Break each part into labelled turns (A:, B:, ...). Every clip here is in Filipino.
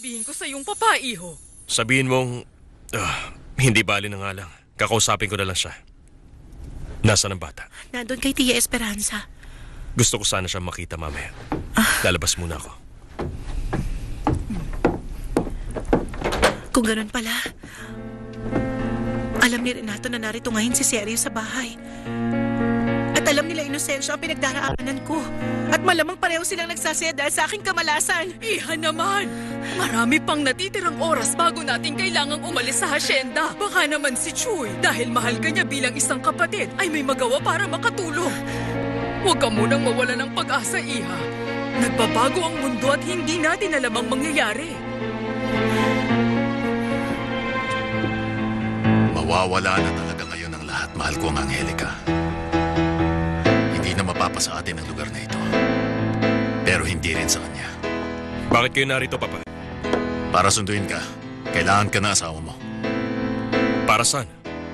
A: sasabihin ko sa iyong papa, iho?
B: Sabihin mong, hindi bali na nga lang. Kakausapin ko na lang siya. Nasaan ang bata?
C: Nandun kay Tia Esperanza.
B: Gusto ko sana siyang makita mamaya. Lalabas muna ako.
C: Kung ganun pala, alam ni Renato na narito ngayon si Sergio sa bahay. At alam nila Inocencio ang pinagdaraanan ko. At malamang pareho silang nagsasaya dahil sa aking kamalasan.
A: Iha naman! Marami pang natitirang oras bago natin kailangang umalis sa hasyenda. Baka naman si Chuy, dahil mahal ka niya bilang isang kapatid, ay may magawa para makatulong. Huwag ka munang mawala ng pag-asa, Iha. Nagbabago ang mundo at hindi natin alam ang mangyayari.
D: Mawawala na talaga ngayon ang lahat, mahal ko ang Angelica. Hindi na mapapasa atin ang lugar na ito. Pero hindi rin sa kanya.
B: Bakit kayo narito, Papa?
D: Para sunduin ka, kailangan ka na asawa mo.
B: Para saan?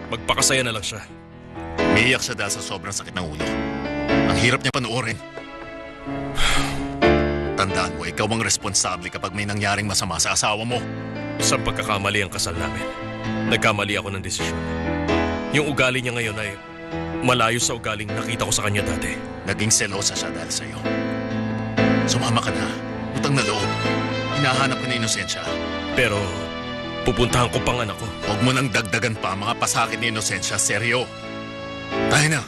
B: Magpakasaya na lang siya.
D: Umiiyak siya dahil sa sobrang sakit ng ulo. Ang hirap niya panoorin. Tandaan mo, ikaw ang responsable kapag may nangyaring masama sa asawa mo.
B: Isang pagkakamali ang kasal namin. Nagkamali ako ng desisyon. Yung ugali niya ngayon ay malayo sa ugaling nakita ko sa kanya dati.
D: Naging selosa siya dahil sa'yo. Sumama ka na. Utang na loob. Hinahanap ko na Inosensya.
B: Pero pupuntahan ko pang anak ko.
D: Huwag mo nang dagdagan pa ang mga pasakit ni Inosensya, seryo. Tayo na.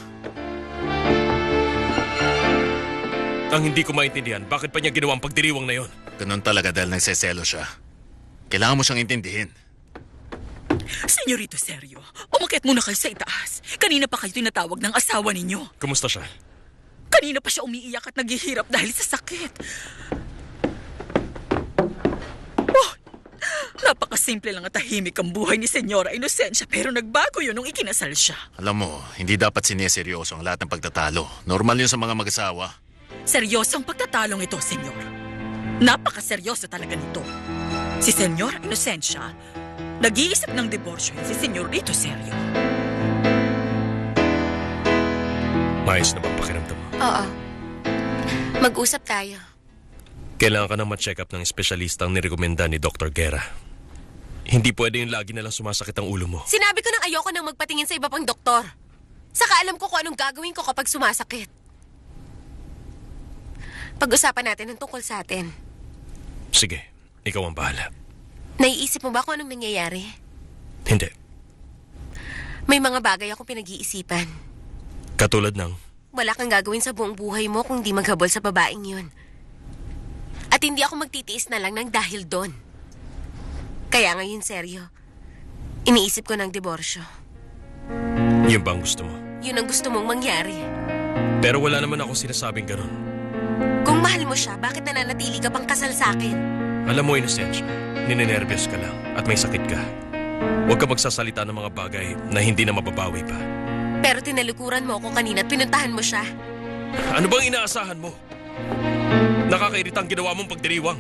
B: Ang hindi ko maintindihan, bakit pa niya ginawa ang pagdiriwang na yon?
D: Ganun talaga dahil nagseselo siya. Kailangan mo siyang intindihin.
A: Senyorito Sergio, umakyat muna kayo sa itaas. Kanina pa kayo tinatawag ng asawa ninyo.
B: Kumusta siya?
A: Kanina pa siya umiiyak at naghihirap dahil sa sakit. Oh, napakasimple lang at tahimik ang buhay ni Senyora Inocencia, pero nagbago yun nung ikinasal siya.
D: Alam mo, hindi dapat sineseryoso ang lahat ng pagtatalo. Normal yun sa mga mag-asawa.
A: Seryosong pagtatalong ito, Senyor. Napakaseryoso talaga nito. Si Senyora Inocencia, nag-iisip ng diborsyo si Senyorito Sergio.
B: Maayos na bang pakiramdam mo?
E: Oo. Mag-usap tayo.
B: Kailangan ka nang ma-check up ng espesyalista ang nirekomenda ni Dr. Guerra. Hindi pwede yung lagi na lang sumasakit ang ulo mo.
E: Sinabi ko nang ayoko nang magpatingin sa iba pang doktor. Saka alam ko kung anong gagawin ko kapag sumasakit. Pag-usapan natin ang tungkol sa atin.
B: Sige, ikaw ang bahala.
E: Naiisip mo ba kung anong nangyayari?
B: Hindi.
E: May mga bagay akong pinag-iisipan.
B: Katulad ng,
E: Wala kang gagawin sa buong buhay mo kung di maghabol sa babaeng yun. At hindi ako magtitiis na lang ng dahil doon. Kaya ngayon, seryo, iniisip ko ng diborsyo.
B: yun ba ang gusto mo?
E: Yun ang gusto mong mangyari.
B: Pero wala naman ako sinasabing ganun.
E: Kung mahal mo siya, bakit nananatili ka pang kasal sa akin?
B: Alam mo, Inocencia, ninenervyos ka lang at may sakit ka. Huwag ka magsasalita ng mga bagay na hindi na mababawi pa.
E: Pero tinalikuran mo ako kanina at pinuntahan mo siya.
B: Ano bang inaasahan mo? Nakakairita ang ginawa mong pagdiriwang.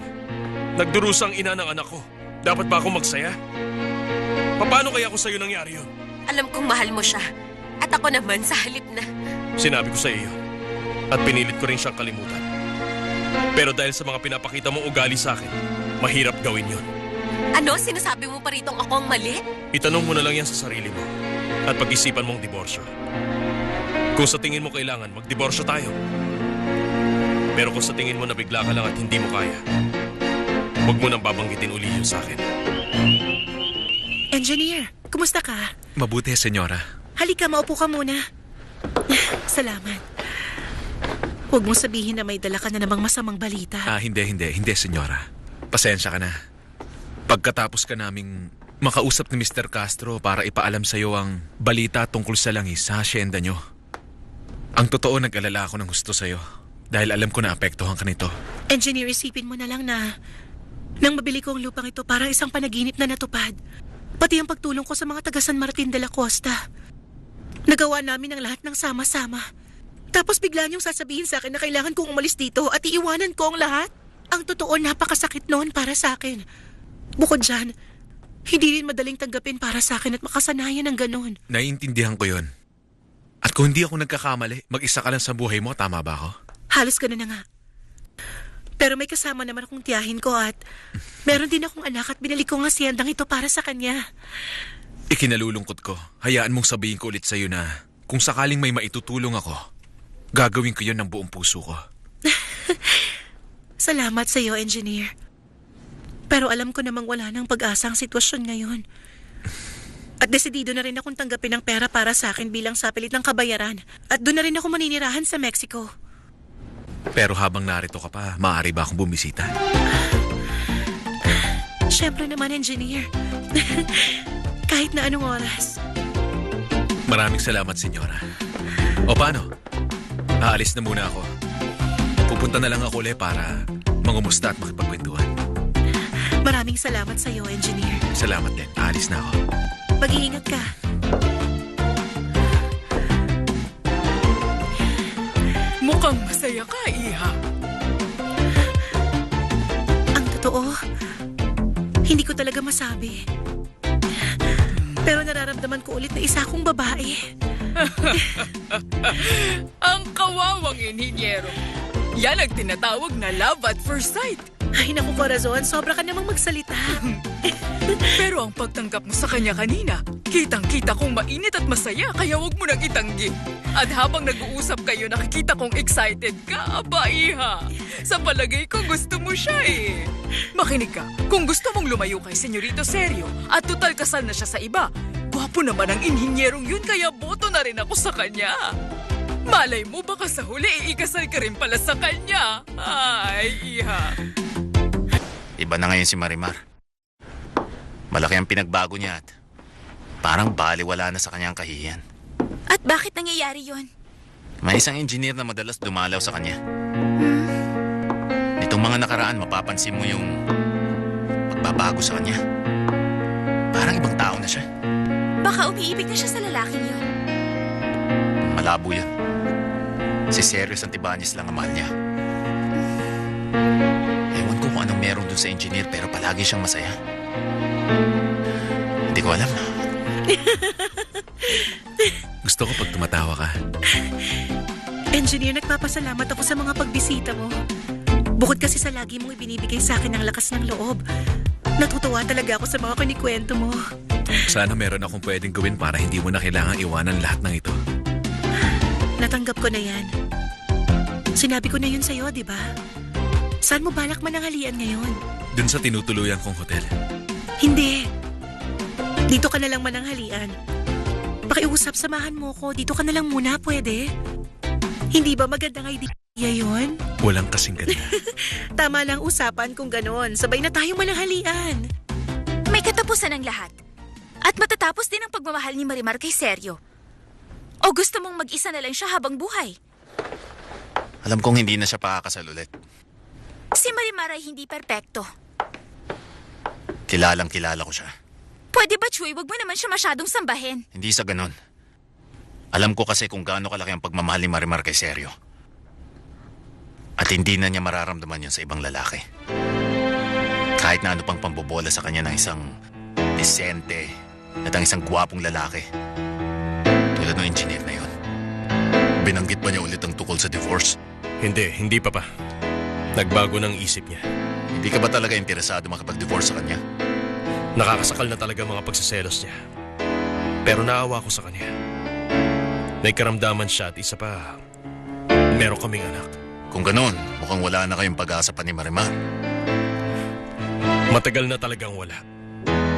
B: Nagdurusang ina ng anak ko. Dapat ba akong magsaya? Paano kaya ako sa'yo nangyari yun?
E: Alam kong mahal mo siya. At ako naman sa halip na.
B: Sinabi ko sa iyo. At pinilit ko rin siyang kalimutan. Pero dahil sa mga pinapakita mong ugali sa akin, mahirap gawin yun.
E: Ano? Sinasabi mo pa ritong ako ang mali?
B: Itanong mo na lang yan sa sarili mo. At pag-isipan mong diborsyo. Kung sa tingin mo kailangan, magdiborsyo tayo. Pero kung sa tingin mo na bigla ka lang at hindi mo kaya, huwag mo nang babanggitin uli yun sa akin.
C: Engineer, kumusta ka?
F: Mabuti, senyora.
C: Halika, maupo ka muna. Salamat. Huwag mong sabihin na may dala ka na namang masamang balita.
F: Hindi, senyora. Pasensya ka na. Pagkatapos ka naming makausap ni Mr. Castro para ipaalam sa'yo ang balita tungkol sa langis sa hasyenda nyo. Ang totoo, nag-alala ako ng gusto sa'yo dahil alam ko na apektuhan ka nito.
C: Engineer, isipin mo na lang na nang mabili ko ang lupang ito parang isang panaginip na natupad. Pati ang pagtulong ko sa mga taga San Martin de la Costa. Nagawa namin ang lahat ng sama-sama. Tapos bigla niyong sasabihin sa akin na kailangan kong umalis dito at iiwanan ko ang lahat. Ang totoo, napakasakit noon para sa akin. Bukod dyan, hindi rin madaling tanggapin para sa akin at makasanayan ng ganon.
F: Naiintindihan ko yon. At kung hindi ako nagkakamali, mag-isa ka lang sa buhay mo, tama ba ako?
C: Halos ganun na nga. Pero may kasama naman akong tiyahin ko at meron din akong anak at binalik ko ang asyendang ito para sa kanya.
F: Ikinalulungkot ko. Hayaan mong sabihin ko ulit sa'yo na kung sakaling may maitutulong ako, gagawin ko yun ng buong puso ko.
C: Salamat sa iyo, engineer. Pero alam ko namang wala nang pag-asa ang sitwasyon ngayon. At desidido na rin akong tanggapin ang pera para sa akin bilang sapilit ng kabayaran. At doon na rin ako maninirahan sa Mexico.
F: Pero habang narito ka pa, maaari ba akong bumisita?
C: Siyempre naman, engineer. Kahit na anong oras.
F: Maraming salamat, senyora. O paano? Aalis na muna ako. Pupunta na lang ako ulit para mangumusta at makipagkwentuhan.
C: Maraming salamat sa iyo, engineer.
F: Salamat din. Aalis na ako.
C: Mag-iingat ka.
A: Mukhang masaya ka, Iha.
C: Ang totoo, hindi ko talaga masabi. Pero nararamdaman ko ulit na isa akong babae.
A: Ang kawawang inhinyero. Yan ang tinatawag na love at first sight.
C: Ay, naku, Corazon, sobra ka namang magsalita.
A: Pero ang pagtanggap mo sa kanya kanina, kitang-kita kong mainit at masaya, kaya wag mo nang itanggi. At habang nag-uusap kayo, nakikita kong excited ka, aba, Iha. Sa palagay ko, gusto mo siya eh. Makinig ka, kung gusto mong lumayo kay Senyorito Seryo at total kasal na siya sa iba, gwapo naman ang inhinyerong yun, kaya boto na rin ako sa kanya. Malay mo, baka sa huli, iikasal ka rin pala sa kanya. Ay, Iha.
D: Iba na ngayon si Marimar. Malaki ang pinagbago niya at parang baliwala na sa kanyang kahihiyan.
G: At bakit nangyayari yon?
D: May isang engineer na madalas dumalaw sa kanya. Nitong mga nakaraan, mapapansin mo yung pagbabago sa kanya. Parang ibang tao na siya.
G: Baka umiibig na siya sa lalaking yon.
D: Malabo yun. Si Sergio Santibanez lang ang mahal niya. Ewan ko kung anong meron dun sa engineer pero palagi siyang masaya. Hindi ko alam.
F: Gusto ko pag tumatawa ka.
C: Engineer, nagpapasalamat ako sa mga pagbisita mo. Bukod kasi sa lagi mong ibinibigay sa akin ng lakas ng loob, natutuwa talaga ako sa mga kinikwento mo.
F: Sana meron akong pwedeng gawin para hindi mo na kailangang iwanan lahat ng ito.
C: Natanggap ko na yan. Sinabi ko na yun sa'yo, di ba? Saan mo balak mananghalian ngayon?
F: Dun sa tinutuluyan kong hotel.
C: Hindi. Dito ka na lang mananghalian. Pakiusap, samahan mo ko. Dito ka na lang muna, pwede? Hindi ba magandang idea yun?
F: Walang kasing ganda.
C: Tama lang usapan kung ganon. Sabay na tayong mananghalian.
G: May katapusan ang lahat. At matatapos din ang pagmamahal ni Marimar kay Sergio. O gusto mong mag-isa na lang siya habang buhay?
D: Alam kong hindi na siya pakakasal ulit.
G: Si Marimar ay hindi perpekto.
D: Kilalang kilala ko siya.
G: Pwede ba, Chuy, wag mo naman siya masyadong sambahin?
D: Hindi sa ganon. Alam ko kasi kung gaano kalaki ang pagmamahal ni Marimar kay Sergio. At hindi na niya mararamdaman yun sa ibang lalaki. Kahit na ano pang pambobola sa kanya ng isang desente at ang isang gwapong lalaki. Tulad ng engineer na yun. Binanggit ba niya ulit ang tukol sa divorce?
B: Hindi pa. Nagbago ng isip niya.
D: Hindi ka ba talaga interesado makipag-divorce sa kanya?
B: Nakakasakal na talaga mga pagsiselos niya. Pero naawa ko sa kanya. May karamdaman siya at isa pa, meron kaming anak.
D: Kung ganon, mukhang wala na kayong pag-asa pa ni Marimar.
B: Matagal na talagang wala.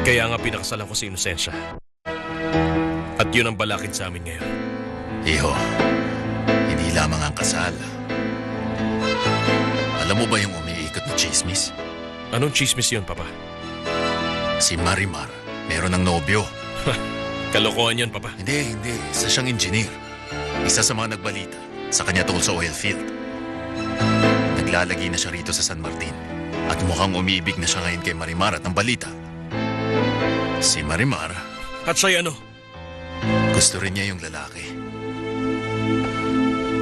B: Kaya nga pinakasalan ko si Inocencia. At yun ang balakid sa amin ngayon.
D: Iho, hindi lamang ang kasal. Alam mo ba yung umiikot na chismis?
B: Anong chismis yun, Papa?
D: Si Marimar, meron ng nobyo.
B: Kalokohan yun, Papa.
D: Hindi. Isa siyang engineer. Isa sa mga nagbalita sa kanya tungkol sa oil field. Naglalagay na siya rito sa San Martin. At mukhang umiibig na siya ngayon kay Marimar at ang balita. Si Marimar,
B: At siya'y ano?
D: gusto rin niya yung lalaki.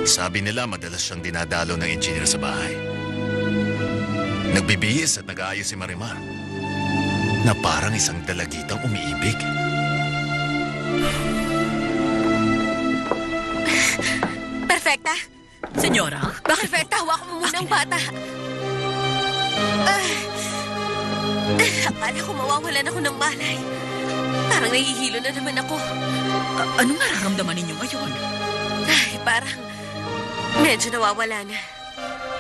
D: Sabi nila madalas siyang dinadalo ng engineer sa bahay. Nagbibihis at nag-aayos si Marimar na parang isang dalagitang umiibig.
G: Perfecta?
A: Senyora?
G: Perfecta, hawak mo muna ang bata.
E: Akala ko mawawalan ako ng malay. Parang nahihilo na naman ako.
A: Anong nararamdaman ninyo ngayon?
E: Ay, parang medyo nawawala na.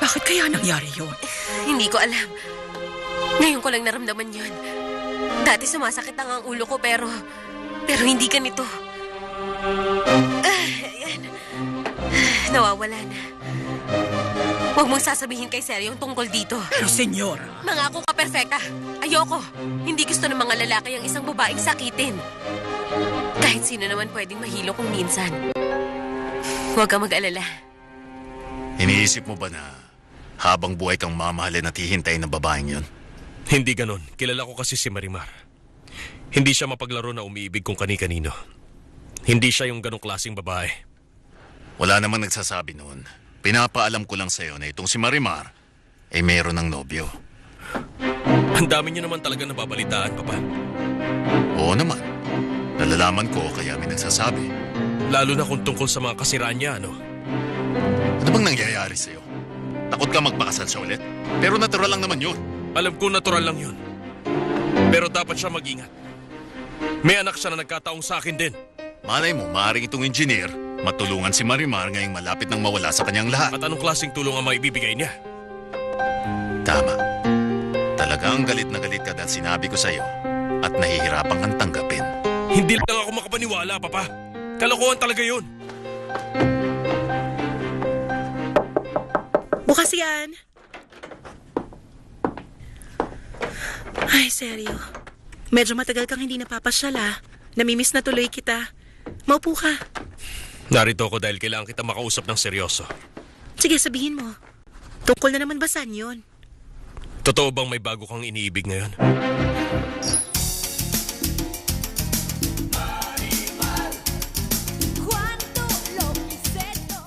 A: Bakit kaya nangyari yun?
E: Hindi ko alam. Ngayon ko lang naramdaman yun. Dati sumasakit ang ulo ko pero hindi ganito. Ayan. Nawawala na. Huwag mong sasabihin kay Seryo yung tungkol dito.
A: Pero senyora,
E: Mangako ka, perfecta. Ayoko. Hindi gusto ng mga lalaki ang isang babaeng sakitin. Kahit sino naman pwedeng mahilo kung minsan. Huwag kang mag-alala.
D: Iniisip mo ba na habang buhay kang mamahalin at hihintayin ng babaeng yon?
B: Hindi ganon. Kilala ko kasi si Marimar. Hindi siya mapaglaro na umiibig kung kani-kanino. Hindi siya yung ganong klaseng babae.
D: Wala namang nagsasabi noon. Pinapaalam ko lang sa'yo na itong si Marimar ay mayroon ng nobyo.
B: Ang dami niyo naman talaga nababalitaan, Papa.
D: Oo naman. Nalalaman ko kaya may nagsasabi.
B: Lalo na kung tungkol sa mga kasiraan niya, ano?
D: Ano bang nangyayari sa'yo? Takot ka magpakasal siya ulit? Pero natural lang naman yun.
B: Alam ko natural lang yun. Pero dapat siya mag-ingat. May anak siya na nagkataong sa akin din.
D: Malay mo, maaaring itong engineer matulungan si Marimar ngayong malapit nang mawala sa kanyang lahat.
B: At anong klaseng tulong ang maibibigay niya?
D: Tama. Talagang galit na galit ka dahil sinabi ko sa'yo at nahihirapan kang tanggapin.
B: Hindi lang ako makapaniwala, Papa. Kalokohan talaga yun.
C: Bukas yan. Ay, seryo. Medyo matagal kang hindi napapasyal ah. Namimiss na tuloy kita. Maupo ka.
B: Narito ako dahil kailangan kita makausap ng seryoso.
C: Sige, sabihin mo. Tungkol na naman ba saan yun?
B: Totoo bang may bago kang iniibig ngayon?